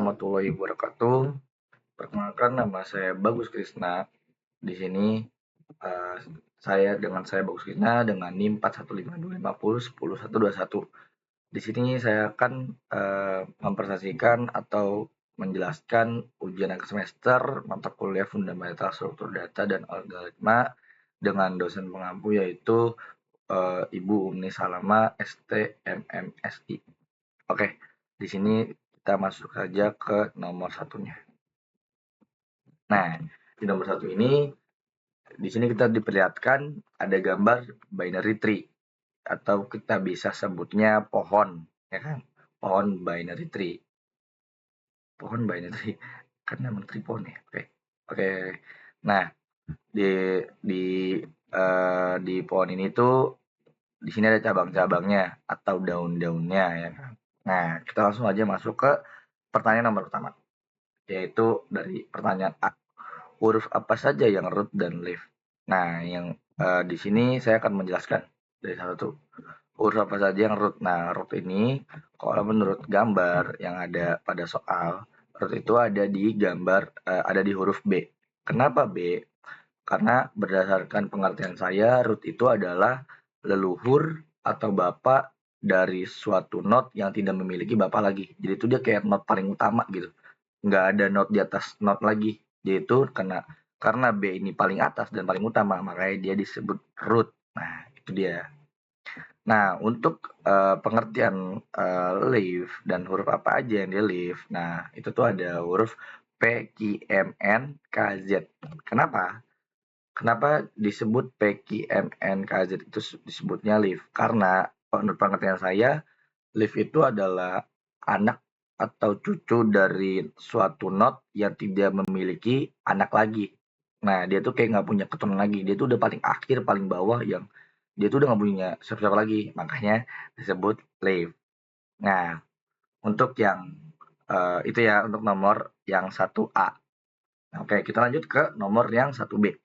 warahmatullahi wabarakatuh. Perkenalkan, nama saya Bagus Krisna. Di sini eh, saya Bagus Krisna dengan NIM 415250101121. Di sini saya akan mempresentasikan atau menjelaskan ujian akhir semester mata kuliah Fundamental Struktur Data dan Algoritma dengan dosen pengampu yaitu Ibu Umi Salama STMMSI. Oke, di sini kita masuk saja ke nomor satunya. Nah, di nomor satu ini, di sini kita diperlihatkan ada gambar binary tree atau kita bisa sebutnya pohon, ya kan? Pohon binary tree. Pohon binary tree kan nama tree pohon ya. Oke. Nah, di pohon ini tuh di sini ada cabang-cabangnya atau daun-daunnya, ya kan? Nah, kita langsung aja masuk ke pertanyaan nomor pertama, yaitu dari pertanyaan A. Huruf apa saja yang root dan leaf? Nah, yang di sini saya akan menjelaskan dari satu huruf apa saja yang root. Nah, root ini kalau menurut gambar yang ada pada soal, root itu ada di ada di huruf B. Kenapa B? Karena berdasarkan pengertian saya, root itu adalah leluhur atau bapak dari suatu not yang tidak memiliki bapak lagi. Jadi itu dia kayak not paling utama gitu. Nggak ada not di atas not lagi. Jadi itu karena B ini paling atas dan paling utama, makanya dia disebut root. Nah, itu dia. Nah, untuk pengertian leaf dan huruf apa aja yang di leaf, nah itu tuh ada huruf P, Q, M, N, K, Z. Kenapa? Kenapa disebut PQMNKZ itu disebutnya leaf? Karena menurut pengertian saya, leaf itu adalah anak atau cucu dari suatu not yang tidak memiliki anak lagi. Nah, dia tuh kayak nggak punya keturunan lagi. Dia tuh udah paling akhir, paling bawah yang dia tuh udah nggak punya siapa-siapa lagi. Makanya disebut leaf. Nah, untuk yang itu ya untuk nomor yang 1A. Oke, kita lanjut ke nomor yang 1B.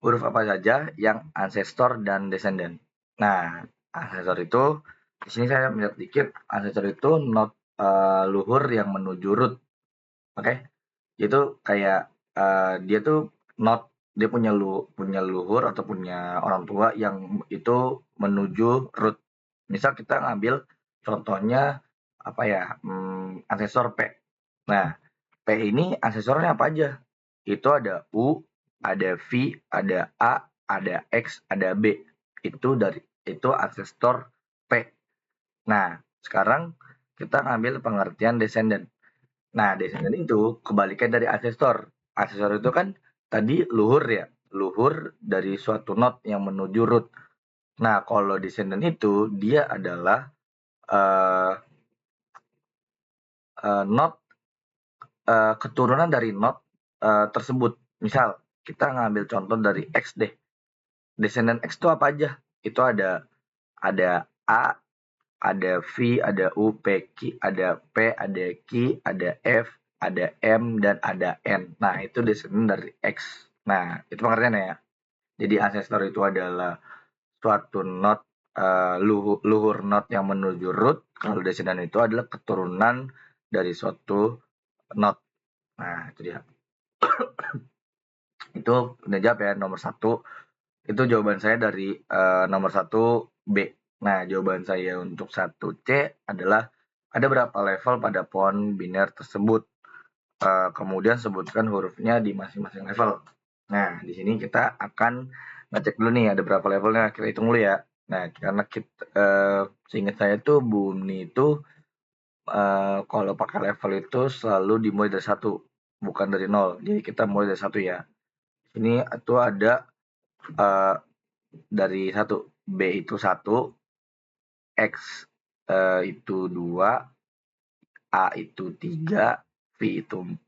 Huruf apa saja yang ancestor dan descendant. Nah, ancestor itu di sini saya melihat dikit, ancestor itu not luhur yang menuju root. Oke. Itu kayak dia tuh not dia punya luhur atau punya orang tua yang itu menuju root. Misal kita ngambil contohnya apa ya? Ancestor P. Nah, P ini ansesornya apa aja? Itu ada U, ada V, ada A, ada X, ada B. Itu ancestor P. Nah, sekarang kita ngambil pengertian descendant. Nah, descendant itu kebalikan dari ancestor. Ancestor itu kan tadi luhur ya, luhur dari suatu not yang menuju root. Nah, kalau descendant itu dia adalah uh, not keturunan dari not tersebut. Misal kita ngambil contoh dari X deh. Descendant X itu apa aja? Itu ada A, ada V, ada U, P, Q, ada P, ada Q, ada F, ada M, dan ada N. Nah, itu descendant dari X. Nah, itu pengertiannya ya. Jadi ancestor itu adalah suatu not luhur not yang menuju root. Kalau descendant itu adalah keturunan dari suatu not. Nah, itu dia. Itu udah jawab ya, nomor 1. Itu jawaban saya dari nomor 1 B. Nah, jawaban saya untuk 1C adalah ada berapa level pada pohon biner tersebut. Kemudian sebutkan hurufnya di masing-masing level. Nah, di sini kita akan ngecek dulu nih ada berapa levelnya. Kita hitung dulu ya. Nah, karena seingat saya tuh Bumi itu kalau pakai level itu selalu dimulai dari 1, bukan dari 0. Jadi kita mulai dari 1 ya. Ini itu ada dari 1, B itu 1, X itu 2, A itu 3, V itu 4,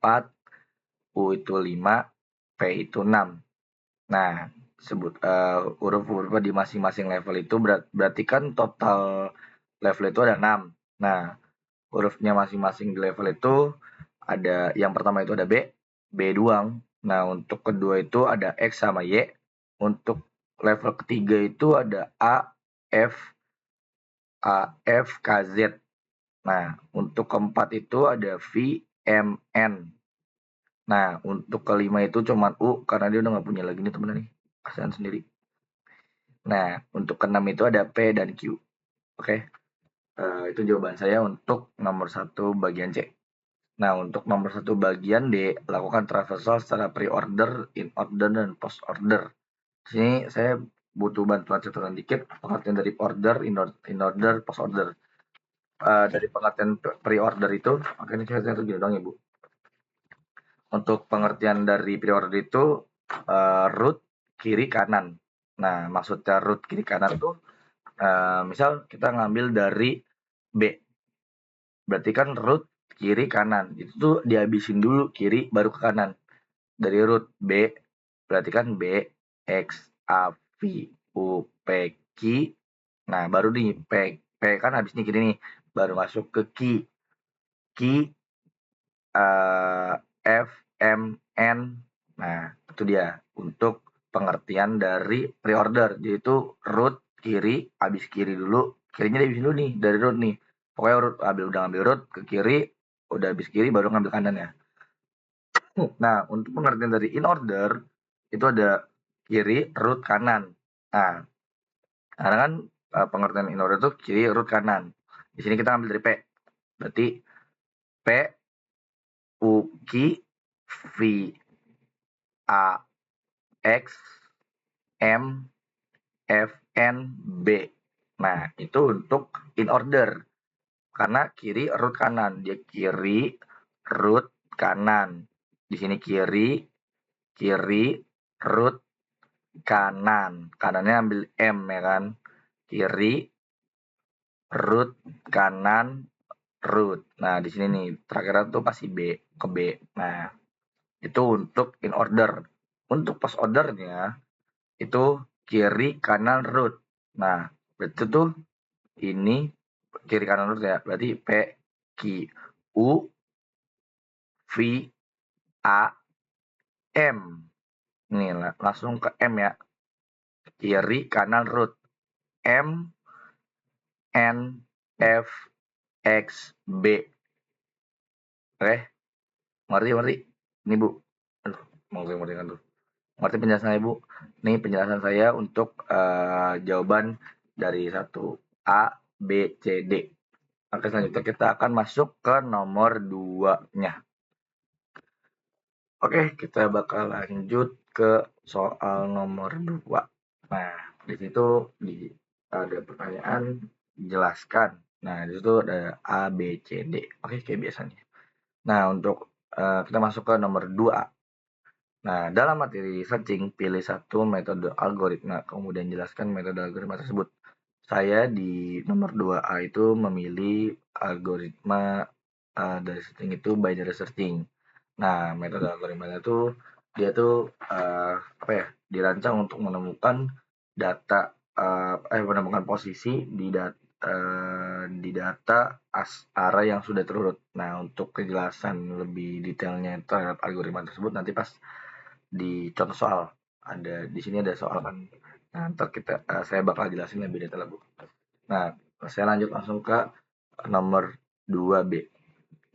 U itu 5, P itu 6. Nah, sebut huruf-huruf di masing-masing level itu berarti kan total level itu ada 6. Nah, hurufnya masing-masing di level itu ada yang pertama itu ada B doang. Nah, untuk kedua itu ada X sama Y. Untuk level ketiga itu ada A, F, K, Z. Nah, untuk keempat itu ada VMN. Nah, untuk kelima itu cuma U karena dia udah nggak punya lagi nih temen nih. Kasihan sendiri. Nah, untuk keenam itu ada P dan Q. Oke, itu jawaban saya untuk nomor 1 bagian C. Nah, untuk nomor 1 bagian D, lakukan traversal secara pre-order, in-order, dan post-order. Di sini saya butuh bantuan catatan dikit, pengertian dari order, in-order, post-order. Dari pengertian pre-order itu, makanya saya tuh gini dong ya Bu. Untuk pengertian dari pre-order itu, root kiri kanan. Nah, maksudnya root kiri kanan itu, misal kita ngambil dari B, berarti kan root kiri kanan, itu tuh dihabisin dulu kiri baru ke kanan. Dari root B, berarti kan B, X, A, V, U, P, Q. Nah, baru nih P kan habis nih kiri nih, baru masuk ke Q. Q, F, M, N. Nah, itu dia untuk pengertian dari pre-order. Jadi itu root kiri, habis kiri dulu. Kirinya dihabisin dulu nih, dari root nih. Pokoknya root, udah ngambil root ke kiri, udah habis kiri baru ngambil kanan ya. Nah, untuk pengertian dari in order, itu ada kiri, root, kanan. Nah, karena kan pengertian in order itu kiri, root, kanan. Di sini kita ambil dari P. Berarti P, U, Q, V, A, X, M, F, N, B. Nah, itu untuk in order. Karena kiri, root, kanan. Dia kiri, root, kanan. Di sini kiri, root, kanan. Kanannya ambil M ya kan. Kiri, root, kanan, root. Nah, di sini nih terakhir tuh pasti B ke B. Nah, itu untuk in order. Untuk post ordernya itu kiri, kanan, root. Nah, berarti tuh ini kiri kanan root ya. Berarti P, Q, U, V, A, M. Nih langsung ke M ya. Kiri, kanan, root. M, N, F, X, B. Oke, ngerti? Ini Bu. Aduh, ngerti kan tuh. Ngerti penjelasan Ibu? Ini penjelasan saya untuk jawaban dari 1A, B, C, D. Oke, selanjutnya kita akan masuk ke nomor 2-nya. Oke, kita bakal lanjut ke soal nomor 2. Nah, di situ ada pertanyaan jelaskan. Nah, di situ ada A, B, C, D. Oke, kayak biasanya. Nah, untuk kita masuk ke nomor 2. Nah, dalam materi searching, pilih satu metode algoritma, kemudian jelaskan metode algoritma tersebut. Saya di nomor 2A itu memilih algoritma dari searching itu binary searching. Nah, metode algoritma itu dia tuh dirancang untuk menemukan data menemukan posisi di data array yang sudah terurut. Nah, untuk kejelasan lebih detailnya terhadap algoritma tersebut nanti pas di contoh soal. Di sini ada soal kan. Nah, ntar saya bakal jelasin lebih detail Bu. Nah, saya lanjut langsung ke nomor 2B.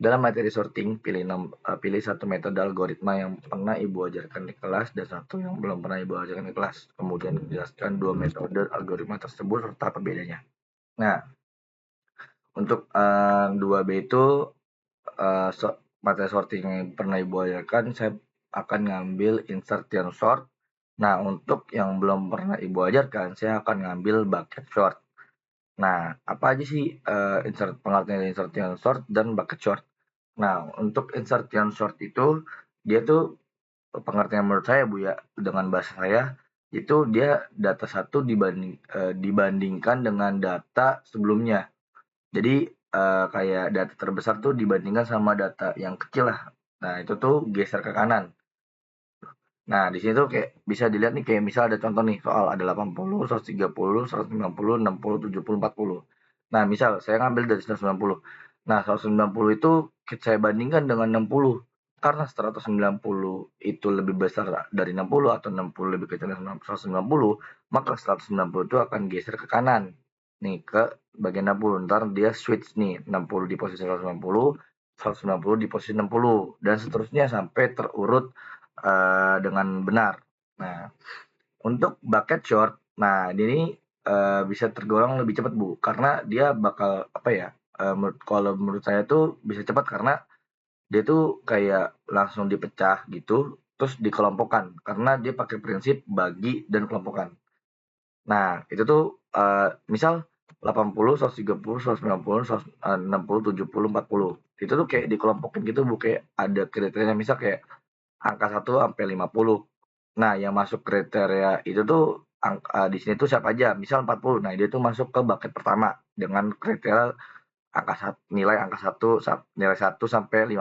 Dalam materi sorting, pilih satu metode algoritma yang pernah Ibu ajarkan di kelas dan satu yang belum pernah Ibu ajarkan di kelas. Kemudian jelaskan dua metode algoritma tersebut serta perbedaannya. Nah, untuk 2B itu materi sorting yang pernah Ibu ajarkan, saya akan ngambil insertion sort. Nah, untuk yang belum pernah Ibu ajarkan, saya akan ngambil bucket sort. Nah, apa aja sih pengertian insertion sort dan bucket sort? Nah, untuk insertion sort itu, dia tuh pengertian menurut saya Bu ya, dengan bahasa saya, itu dia data satu dibandingkan dengan data sebelumnya. Jadi kayak data terbesar tuh dibandingkan sama data yang kecil lah. Nah, itu tuh geser ke kanan. Nah, di sini tuh kayak bisa dilihat nih kayak misal ada contoh nih soal ada 80, 130, 190, 60, 70, 40. Nah, misal saya ngambil dari 190. Nah, 190 itu saya bandingkan dengan 60. Karena 190 itu lebih besar dari 60 atau 60 lebih kecil dari 190, maka 190 itu akan geser ke kanan. nih ke bagian 60. Ntar dia switch nih 60 di posisi 190 di posisi 60 dan seterusnya sampai terurut dengan benar. Nah, untuk bucket short, nah ini bisa tergolong lebih cepat Bu, karena dia bakal apa ya? Kalau menurut saya tuh bisa cepat karena dia tuh kayak langsung dipecah gitu, terus dikelompokkan karena dia pakai prinsip bagi dan kelompokan. Nah, itu tuh misal 80, 130, 190, 160, 70, 40. Itu tuh kayak dikelompokin gitu Bu, kayak ada kriterianya misal kayak angka 1 sampai 50. Nah, yang masuk kriteria itu tuh di sini tuh siapa aja, misal 40. Nah, dia tuh masuk ke bucket pertama dengan kriteria nilai angka 1 nilai 1 sampai 50.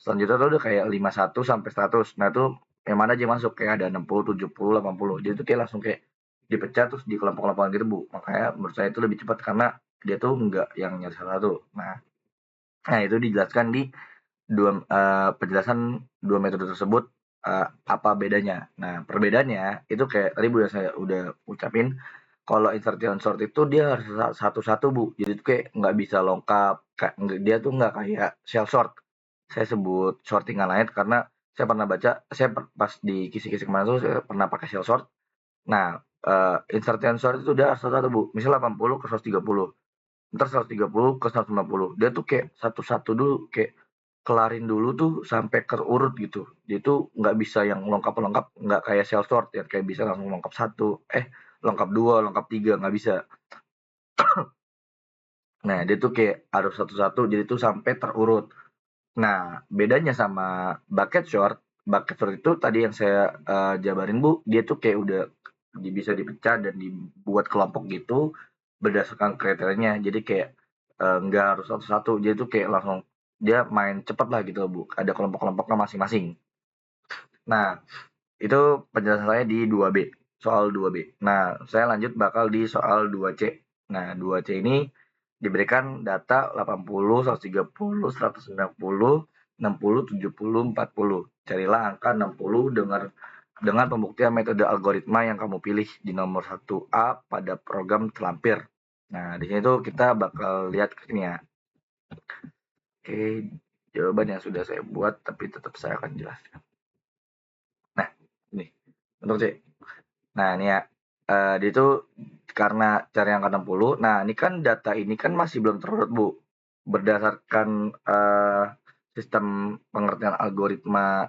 Selanjutnya tuh udah kayak 51 sampai 100. Nah, itu yang mana aja masuk kayak ada 60, 70, 80. Dia tuh kayak langsung kayak dipecah terus di kelompok-kelompokan gitu, Bu. Makanya menurut saya itu lebih cepat karena dia tuh enggak yang nyari satu. Nah, itu dijelaskan di penjelasan dua metode tersebut apa bedanya. Nah, perbedaannya itu kayak tadi Bu yang saya udah ucapin, kalau insertion sort itu dia harus satu-satu Bu. Jadi itu kayak nggak bisa lengkap, dia tuh nggak kayak shell sort. Saya sebut sortingan lain karena saya pernah baca, pas di kisi-kisi kemarin tuh saya pernah pakai shell sort. Nah, insertion sort itu dia satu-satu Bu. Misal 80 ke 130, ntar 130 ke 150. Dia tuh kayak satu-satu dulu, kayak kelarin dulu tuh sampai terurut gitu. Dia tuh nggak bisa yang lengkap-lengkap, nggak kayak shell sort ya kayak bisa langsung lengkap satu, lengkap dua, lengkap tiga, nggak bisa. Nah, dia tuh kayak harus satu-satu, jadi tuh sampai terurut. Nah, bedanya sama bucket short itu tadi yang saya jabarin Bu, dia tuh kayak udah bisa dipecah dan dibuat kelompok gitu berdasarkan kriterianya. Jadi kayak nggak harus satu-satu, jadi tuh kayak langsung dia main cepet lah gitu Bu. Ada kelompok-kelompoknya masing-masing. Nah, itu penjelasan saya di 2B, soal 2B. Nah, saya lanjut bakal di soal 2C. Nah, 2C ini diberikan data 80, 130, 190, 60, 70, 40. Carilah angka 60 dengan pembuktian metode algoritma yang kamu pilih di nomor 1A pada program terlampir. Nah, di sini tuh kita bakal lihat ini ya. Oke, jawaban yang sudah saya buat, tapi tetap saya akan jelaskan. Nah, ini untuk C. Nah, ini ya, dia itu karena cari angka 60. Nah, ini kan data ini kan masih belum terurut, Bu. Berdasarkan sistem pengertian algoritma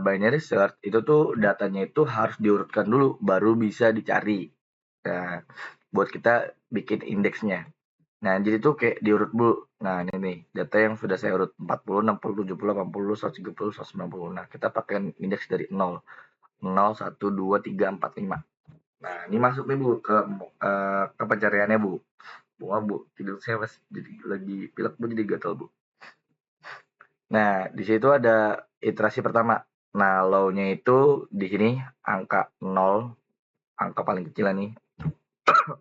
binary search itu tuh datanya itu harus diurutkan dulu baru bisa dicari. Nah, buat kita bikin indeksnya. Nah, jadi tuh kayak diurut dulu. Nah, ini nih, data yang sudah saya urut 40, 60, 70, 80, 130, 190. Nah, kita pakai indeks dari 0. 0, 1, 2, 3, 4, 5. Nah, ini masuk nih Bu ke pencariannya Bu. Bu, tidur saya pas jadi lagi pilek Bu jadi gatal Bu. Nah, di situ ada iterasi pertama. Nah, low-nya itu di sini angka 0, angka paling kecil nih.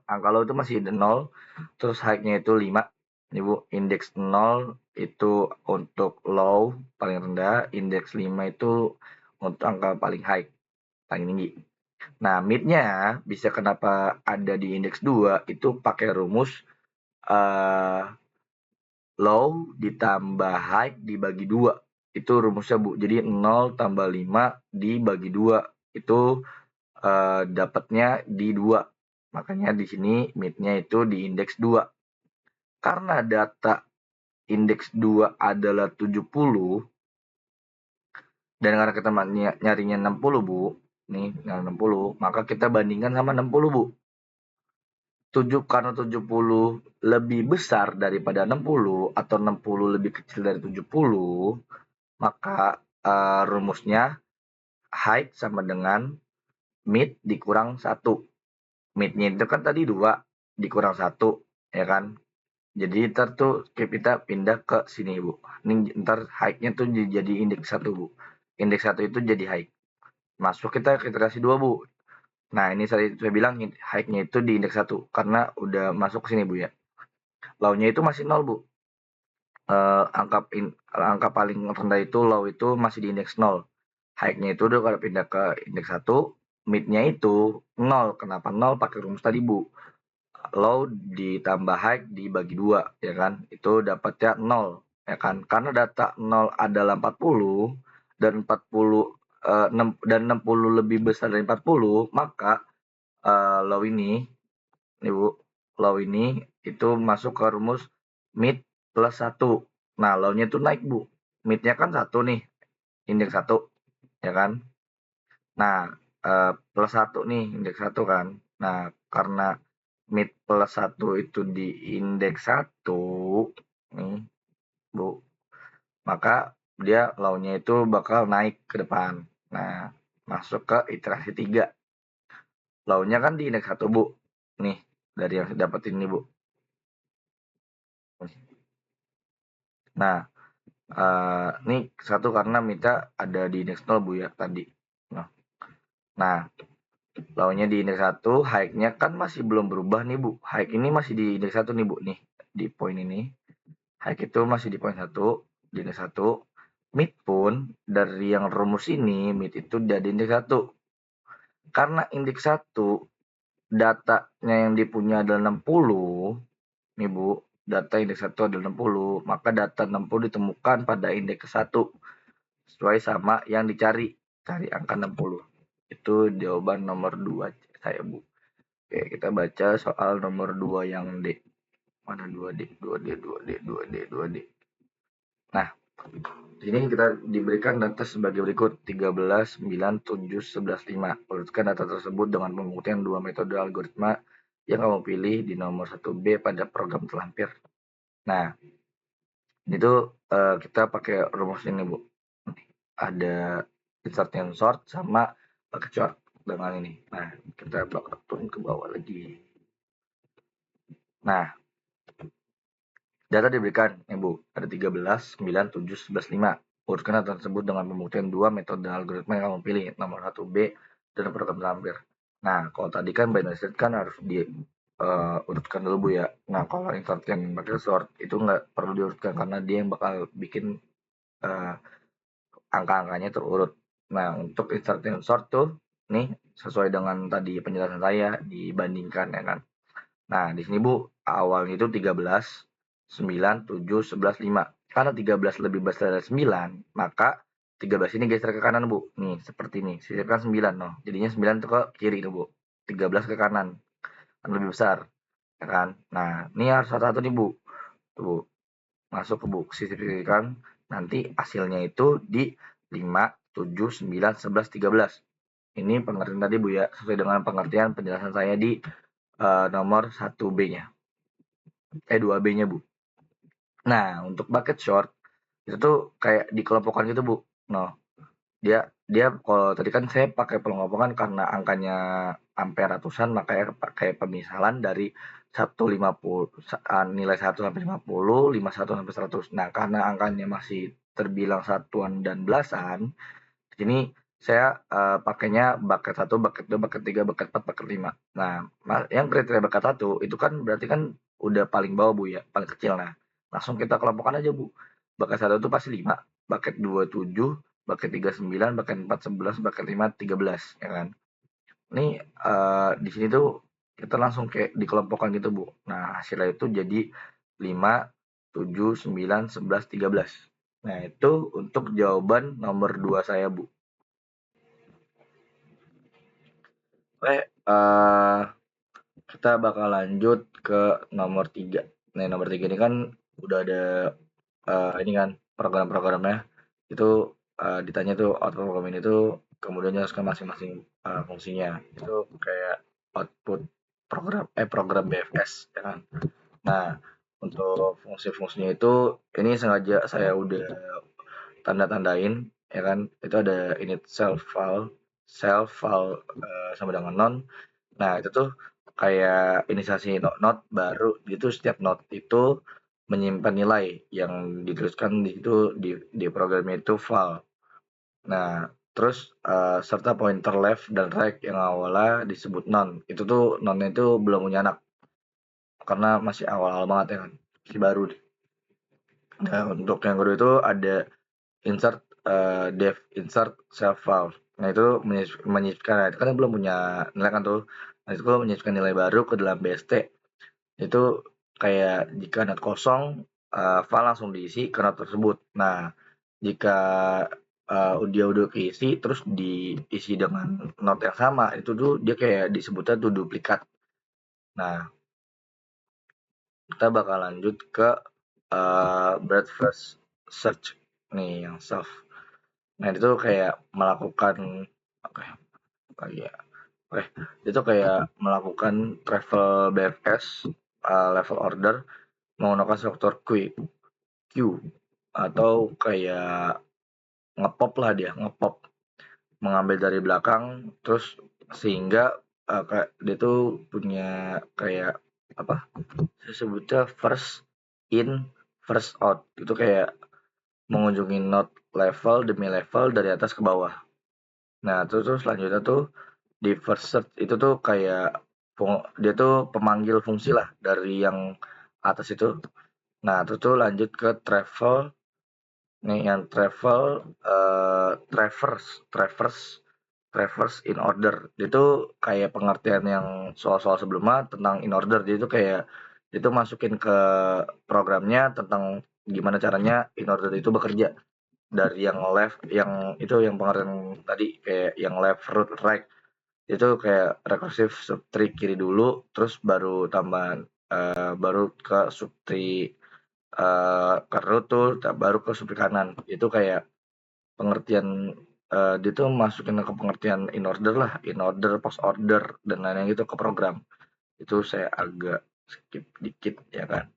Angka low itu masih ada 0, terus high-nya itu 5. Ini Bu, indeks 0 itu untuk low paling rendah, indeks 5 itu untuk angka paling high, paling tinggi. Nah, mid-nya bisa kenapa ada di indeks 2 itu pakai rumus low ditambah high dibagi 2. Itu rumusnya, Bu. Jadi 0 tambah 5 dibagi 2. Itu dapatnya di 2. Makanya di sini mid-nya itu di indeks 2. Karena data indeks 2 adalah 70 dan karena kita nyarinya 60, Bu. Nih, 60, maka kita bandingkan sama 60, Bu. Karena 70 lebih besar daripada 60 atau 60 lebih kecil dari 70, maka rumusnya height sama dengan mid dikurang 1. Mid-nya itu kan tadi 2 dikurang 1, ya kan? Jadi ntar tuh kita pindah ke sini, Bu. Ini ntar height-nya tuh jadi indeks 1, Bu. Indeks 1 itu jadi height. Masuk kita ke iterasi 2, Bu. Nah, ini saya bilang height-nya itu di indeks 1 karena udah masuk ke sini, Bu ya. Low-nya itu masih 0, Bu. Angka paling rendah itu low itu masih di indeks 0. High-nya itu udah kalau pindah ke indeks 1, mid-nya itu 0. Kenapa 0? Pakai rumus tadi, Bu. low ditambah high dibagi 2 ya kan, itu dapatnya 0 ya kan. Karena data 0 adalah 40 dan 40 dan 60 lebih besar dari 40, maka low ini nih Bu, low ini itu masuk ke rumus mid plus 1. Nah, low-nya itu naik Bu. Mid-nya kan 1 nih, indeks 1 ya kan. Nah, plus 1 nih, indeks 1 kan. Nah, karena mid plus 1 itu di indeks 1 nih, Bu, maka dia low-nya itu bakal naik ke depan. Nah, masuk ke iterasi 3. Low-nya kan di indeks 1, Bu. Nih, dari yang saya dapetin nih, Bu. Nah, ini 1 karena minta ada di indeks 0, Bu, ya, tadi. Nah, low-nya di indeks 1, high-nya kan masih belum berubah nih, Bu. High ini masih di indeks 1 nih, Bu, nih, di poin ini. High itu masih di poin 1, di indeks 1. Mid pun dari yang rumus ini, mid itu dari indeks 1. Karena indeks 1 datanya yang dipunya adalah 60, nih Bu, data indeks 1 adalah 60, maka data 60 ditemukan pada indeks 1 sesuai sama yang dicari, cari angka 60. Itu jawaban nomor 2 saya, Bu. Oke, kita baca soal nomor 2 yang D. Mana 2D? 2D, 2D, 2D, 2D. Nah, di sini kita diberikan data sebagai berikut: 13, 9, 7, 11, 5. Urutkan data tersebut dengan pembuktian 2 metode algoritma yang kamu pilih di nomor 1B pada program terlampir. Nah, itu kita pakai rumus ini, Bu. Ada insert and sort sama bucket sort dengan ini. Nah, kita bakal turun ke bawah lagi. Nah, data diberikan, Bu. Ada 13, 9, 7, 11, 5. Urutkan data tersebut dengan pembuktian 2 metode algoritma yang kamu pilih, nomor 1B dan program terlampir. Nah, kalau tadi kan binary search kan harus di urutkan dulu, Bu, ya. Nah, kalau insert and bucket sort itu nggak perlu diurutkan karena dia yang bakal bikin angka-angkanya terurut. Nah, untuk insert and sort tuh nih sesuai dengan tadi penjelasan saya dibandingkan ya kan. Nah, di sini Bu, awalnya itu 13, 9, 7, 11, 5. Karena 13 lebih besar dari 9, maka 13 ini geser ke kanan, Bu. Nih, seperti ini. Sisipkan 9, no. Jadinya 9 itu ke kiri tuh, Bu. 13 ke kanan. Kan lebih besar, ya kan? Nah, ini harus satu-satu nih, Bu. Tuh, Bu. Masuk ke Bu, sisipkan. Nanti hasilnya itu di 5, 7, 9, 11, 13. Ini pengertian tadi, Bu, ya. Sesuai dengan pengertian penjelasan saya di nomor 1B-nya. 2B-nya, Bu. Nah, untuk bucket short itu tuh kayak dikelompokkan gitu, Bu. Nah, dia dia kalau tadi kan saya pakai pengelompokan karena angkanya sampai ratusan, makanya pakai pemisalan dari 150, nilai 1 sampai 50, 51 sampai 100. Nah, karena angkanya masih terbilang satuan dan belasan, di sini saya pakainya bucket 1, bucket 2, bucket 3, bucket 4, bucket 5. Nah, yang kriteria bucket 1 itu kan berarti kan udah paling bawah, Bu, ya, paling kecil. Nah, langsung kita kelompokkan aja, Bu. Bucket 1 itu pasti 5, bucket 2 7, bucket 3 9, bucket 4 11, bucket 5 13, ya kan. Ini di sini tuh kita langsung kayak dikelompokkan gitu, Bu. Nah, hasilnya itu jadi 5, 7, 9, 11, 13. Nah, itu untuk jawaban nomor 2 saya, Bu. Oke, kita bakal lanjut ke nomor 3. Nah, nomor 3 ini kan udah ada ini kan program-programnya. Itu ditanya tuh output program ini tuh kemudian jelaskan masing-masing fungsinya. Itu kayak output program BFS ya kan. Nah, untuk fungsi-fungsinya itu ini sengaja saya udah tanda-tandain ya kan. Itu ada init self file sama dengan non. Nah, itu tuh kayak inisiasi node baru gitu, setiap node itu menyimpan nilai yang dituliskan di situ di programnya itu file. Nah, terus serta pointer left dan right yang awalnya disebut non. Itu tuh nonnya itu belum punya anak karena masih awal-awal banget ya kan, masih baru. Nah, untuk yang kedua itu ada insert def insert self file. Nah, itu menyisipkan, nah, itu kan belum punya nilai kan tuh. Nah, itu menyisipkan nilai baru ke dalam BST Itu kayak jika not kosong, file langsung diisi ke not tersebut. Nah, jika dia udah keisi terus diisi dengan not yang sama, itu tuh dia kayak disebutnya tuh duplikat. Nah, kita bakal lanjut ke breadth first search nih yang self. Nah, itu kayak melakukan oke, ya. Oke, itu kayak melakukan travel BFS level order menggunakan struktur queue atau kayak ngepop lah, dia ngepop mengambil dari belakang terus sehingga kayak dia tuh punya kayak apa sebutnya first in first out, itu kayak mengunjungi node level demi level dari atas ke bawah. Nah, terus selanjutnya tuh di first search itu tuh kayak dia tuh pemanggil fungsi lah dari yang atas itu. Nah, terus tuh lanjut ke travel. Nih yang travel traverse traverse traverse in order. Itu kayak pengertian yang soal-soal sebelumnya tentang in order. Jadi itu kayak itu masukin ke programnya tentang gimana caranya in order itu bekerja dari yang left, yang itu yang pengertian tadi kayak yang left root right, itu kayak recursive subtree kiri dulu terus baru tambahan baru ke subtree ke root tuh baru ke subtree kanan. Itu kayak pengertian dia tuh masukin ke pengertian in order lah, in order, post order dan lain-lain gitu ke program. Itu saya agak skip dikit ya kan.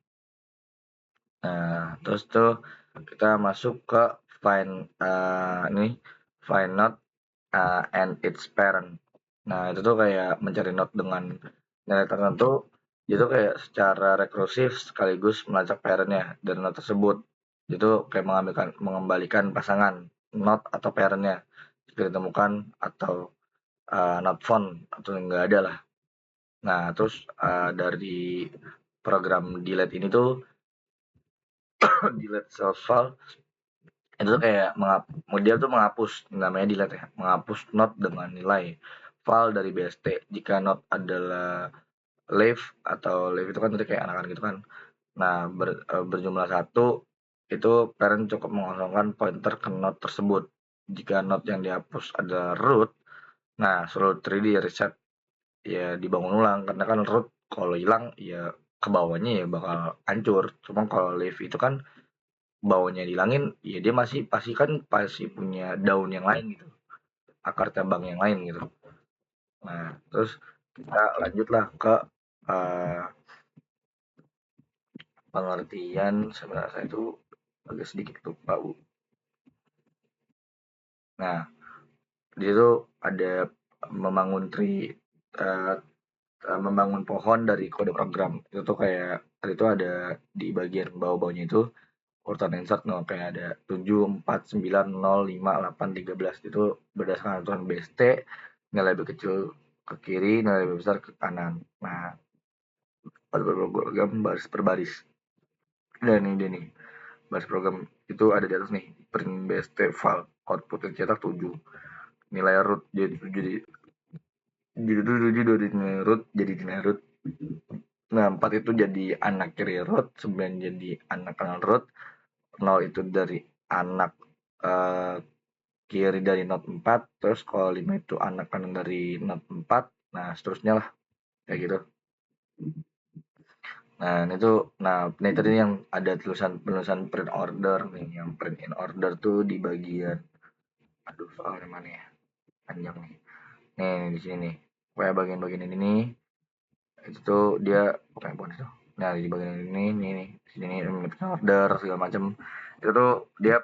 Nah, terus tuh kita masuk ke find ini find node and its parent. Nah, itu tuh kayak mencari node dengan nilai tertentu. Itu kayak secara rekursif sekaligus melacak parentnya dan node tersebut. Itu kayak mengembalikan pasangan node atau parentnya jika ditemukan atau not found atau enggak ada lah. Nah, terus dari program delete ini tuh delete self file itu tuh kayak dia tuh menghapus, namanya delete ya, menghapus not dengan nilai file dari BST jika not adalah leave, atau leave itu kan tadi kayak anak-anak gitu kan. Nah, berjumlah satu itu parent cukup mengosongkan pointer ke not tersebut. Jika not yang dihapus adalah root, nah suruh 3D reset ya, dibangun ulang karena kan root kalau hilang ya ke bawahnya ya bakal hancur. Cuma kalau leave itu kan bawahnya dihilangin ya dia masih pasti kan pasti punya daun yang lain gitu, akar cabang yang lain gitu. Nah, terus kita lanjutlah ke uh, pengertian. Sebenarnya saya itu agak sedikit lupa Bu. Nah, di situ ada membangun tree, uh, membangun pohon dari kode program. Itu tuh kayak itu ada di bagian bawah-bawahnya itu urutan insert, no, kayak ada 7, 4, 9, 0, 5, 8, 13. Itu berdasarkan aturan BST, nilai lebih kecil ke kiri, nilai lebih besar ke kanan. Nah, program baris per baris. Dan ini dia nih, baris program itu ada di atas nih, print BST file, output yang cetak 7. Nilai root jadi 7 dari nilai root jadi nilai root. Nah, 4 itu jadi anak kiri root, 9 jadi anak kanan root, 0 itu dari anak uh, kiri dari not 4, terus kalau 5 itu anak kanan dari not 4, nah seterusnya lah kayak gitu. Nah, itu ini tadi yang ada penulisan print order nih, yang print in order tuh di bagian aduh soalnya mana ya? Panjang nih. Nih, di sini nih. Kayak bagian-bagian ini nih, itu tuh dia bukan itu. Nah, di bagian ini nih, di sini nih print order segala macam. Itu tuh dia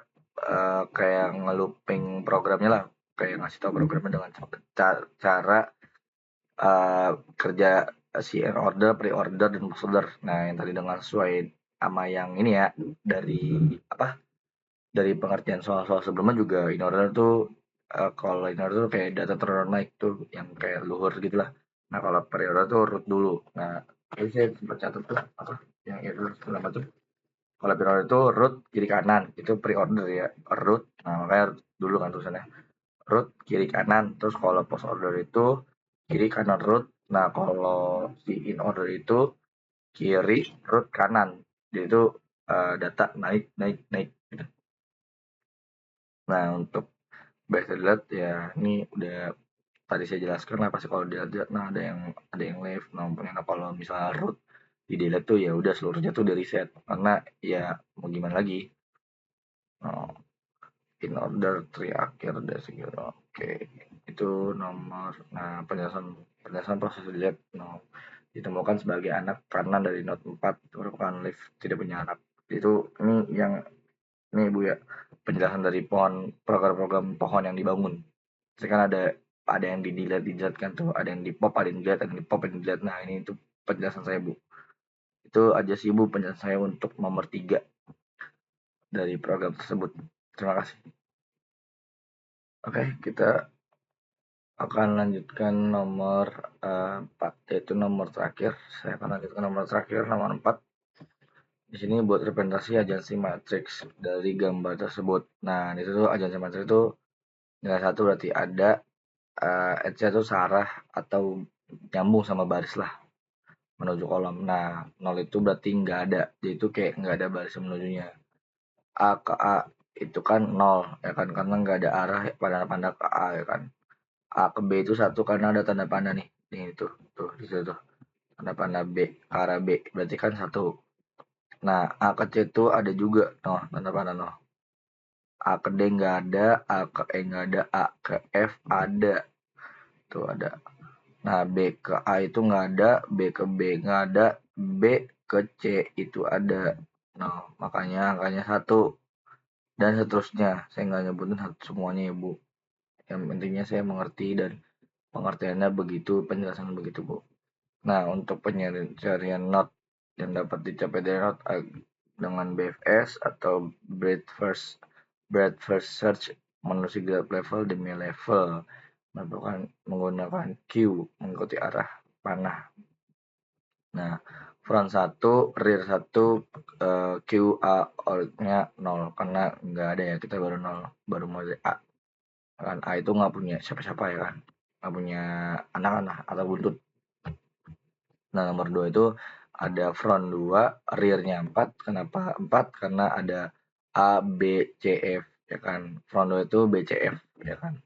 kayak ngelooping programnya lah, kayak ngasih tahu programnya dengan cara kerja si order, pre-order, dan post-order. Nah, yang tadi dengan sesuai sama yang ini ya, dari apa? Dari pengertian soal-soal sebelumnya juga in order tuh kalau in order tuh kayak data turun naik tuh yang kayak luhur gitu lah. Nah, kalau pre-order tuh root dulu. Nah, ini saya sempat catat tuh apa yang error segala macam. Kalau pre-order itu root kiri kanan, itu pre-order ya, root. Nah, makanya dulu kan tulisannya root kiri kanan. Terus kalau post order itu kiri kanan root. Nah, kalau si in order itu kiri, root kanan. Jadi itu data naik gitu. Nah, untuk base delete ya ini udah tadi saya jelaskan lah, pasti kalau dilihat nah ada yang left. Nah, kalau misalnya root di delete tuh ya udah seluruhnya tuh di reset, karena ya mau gimana lagi. In order tree akhir dari segi oke, itu nomor. Nah, penjelasan proses delete ditemukan sebagai anak karena dari node 4 merupakan leaf tidak punya anak. Itu ini Bu ya, penjelasan dari program pohon yang dibangun. Jadi kan ada yang di delete kan tuh, ada yang di pop, ada yang delete, ada yang di pop, ada yang delete. Nah, ini itu penjelasan saya Bu. Itu aja sih Bu penjelasan saya untuk nomor 3 dari program tersebut. Terima kasih. Oke, kita akan lanjutkan nomor 4, yaitu nomor terakhir. Saya akan lanjutkan nomor terakhir, nomor 4. Di sini buat representasi agensi matriks dari gambar tersebut. Nah, di situ agensi matriks itu nilai 1 berarti ada edge-nya itu searah atau nyambung sama baris lah menuju kolom. Nah, 0 itu berarti nggak ada. Jadi itu kayak nggak ada baris menujunya. A ke A itu kan 0 ya kan, karena nggak ada arah pada ke A ya kan. A ke B itu 1 karena ada tanda panah nih. Nih itu tuh di situ tuh. Tanda panah B ke arah B berarti kan 1. Nah, A ke C itu ada juga tanda panah A ke D nggak ada, A ke E nggak ada, A ke F ada. Tuh ada. Nah, B ke A itu nggak ada, B ke B nggak ada, B ke C itu ada. Nah, makanya angkanya 1. Dan seterusnya. Saya nggak nyebutin semuanya ya, Bu. Yang pentingnya saya mengerti dan pengertiannya begitu, penjelasan begitu, Bu. Nah, untuk pencarian not yang dapat dicapai dari not dengan BFS atau breadth first search menuju graph level demi level menggunakan Q mengikuti arah panah. Nah, front 1, rear 1, Q, A, org-nya 0 karena nggak ada ya, kita baru 0, baru mulai A. Kan A itu nggak punya siapa-siapa ya kan, nggak punya anak-anak atau buntut. Nah, nomor 2 itu ada front 2, rear-nya 4. Kenapa 4? Karena ada A, B, C, F ya kan. Front 2 itu B, C, F ya kan.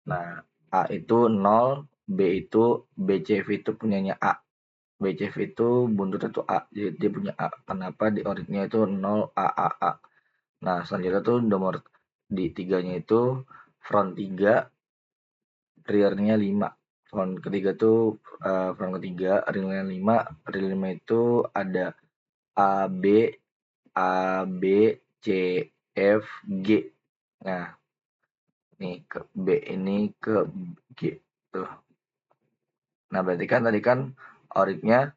Nah, A itu 0, B itu B, C, F itu punyanya A. B, C, F itu buntut itu A, jadi dia punya A. Kenapa di orignya itu 0 A A A. Nah, selanjutnya tuh nomor di 3-nya itu front 3, rear-nya 5. Front ketiga tuh front ketiga rear-nya 5. Rear 5 itu ada A B A B C F G. Nah, nih ke B ini ke G tuh. Nah, berarti kan tadi kan orignya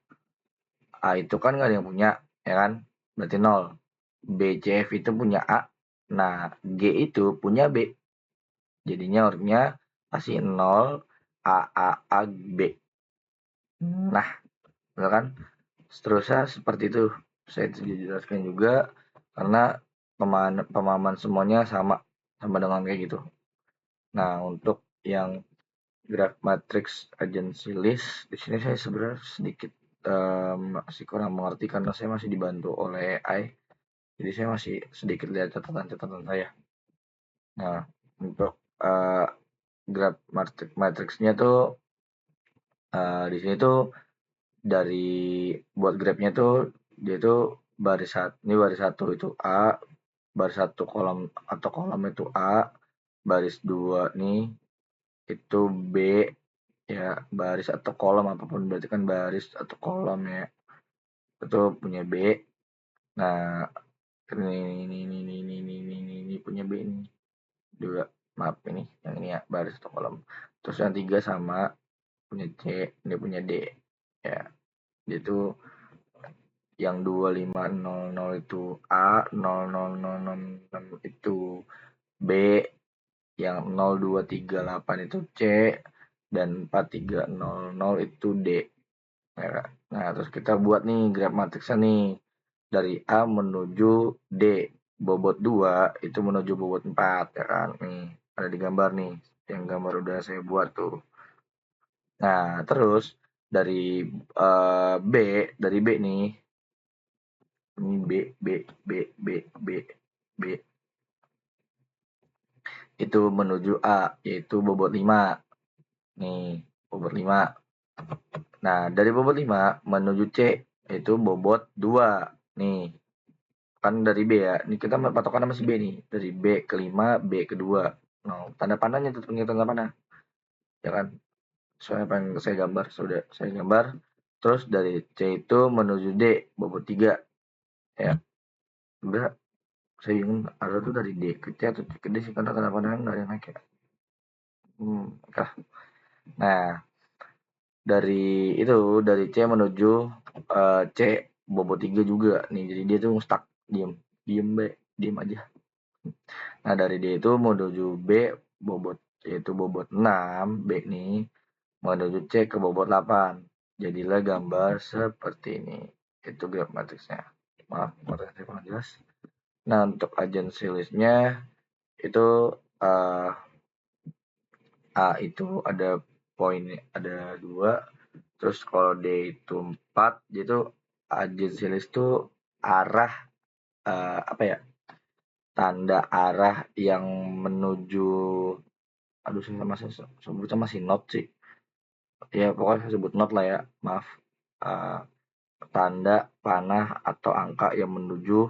A itu kan nggak ada yang punya ya kan, berarti 0. B C F itu punya A. Nah, G itu punya B, jadinya orignya pasti 0 A A A B. Nah, betul kan? Seterusnya seperti itu. Saya jelaskan juga karena pemahaman semuanya sama dengan kayak gitu. Nah, untuk yang graph matrix agency list di sini saya sebenarnya sedikit masih kurang mengerti karena saya masih dibantu oleh AI. Jadi saya masih sedikit lihat catatan-catatan saya. Nah, untuk graph matrixnya tuh di sini tuh dari buat grabnya tuh dia tuh baris satu itu A, baris satu kolom atau kolom itu A, baris 2 nih itu B ya, baris atau kolom apapun berarti kan baris atau kolom ya, itu punya B. Nah, ini punya B ini juga, maaf ini yang ini ya, baris atau kolom. Terus yang 3 sama punya C, dia punya D ya. Itu yang 2500 itu A, 00006 itu B, yang 0238 itu C, dan 4300 itu D. Ya, nah, terus kita buat nih graph matriksnya nih. Dari A menuju D, bobot 2 itu menuju bobot 4 ya kan. Nih, ada di gambar nih. Yang gambar udah saya buat tuh. Nah, terus dari B, dari B nih. Ini B. Itu menuju A, yaitu bobot 5. Nih, bobot 5. Nah, dari bobot 5 menuju C, yaitu bobot 2. Nih, kan dari B ya. Ini kita patokan masih B nih. Dari B ke 5, B ke 2. Nah, tanda panahnya tetap tanda panah. Ya kan? Soalnya pengen saya gambar, sudah saya gambar. Terus dari C itu menuju D, bobot 3. Ya, udah saya bingung ada tuh dari D ke C atau C ke D sih karena tanda panahnya nggak ada yang naik ya. Oke. Nah, dari C menuju C bobot 3 juga nih. Jadi dia tuh stuck, diem, diem B, diem aja. Nah, dari D itu menuju B bobot yaitu bobot 6, B nih menuju C ke bobot 8. Jadilah gambar seperti ini. Itu graf matriksnya. Maaf, materi kurang jelas. Nah, untuk agensi listnya itu uh, A itu ada poin, ada 2. Terus kalau D itu 4, dia itu agensi list itu arah apa ya? Tanda arah yang menuju, aduh saya masih sebutnya masih not sih. Ya pokoknya saya sebut not lah ya, maaf. Uh, Tanda panah atau angka yang menuju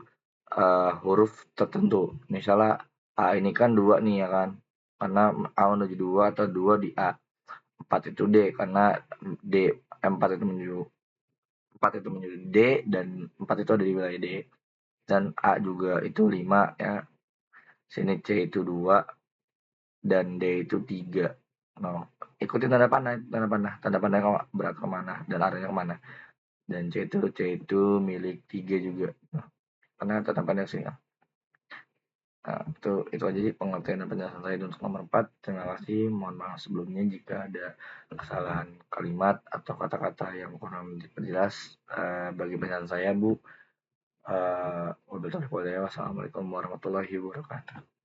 huruf tertentu. Misalnya A ini kan 2 nih ya kan. Karena A menuju 2 atau 2 di A. 4 itu D karena D 4 itu menuju 4 itu menuju D dan 4 itu ada di wilayah D. Dan A juga itu 5 ya. Sini C itu 2 dan D itu 3. Nah, ikutin tanda panah berat kemana dan arahnya kemana. Dan C itu milik 3 juga. Nah, karena tanda panah sih. Nah, itu aja sih pengertian dan penjelasan saya untuk nomor 4. Terima kasih. Mohon maaf sebelumnya jika ada kesalahan kalimat atau kata-kata yang kurang diperjelas. Bagi penjelasan saya, Bu. Wassalamualaikum warahmatullahi wabarakatuh.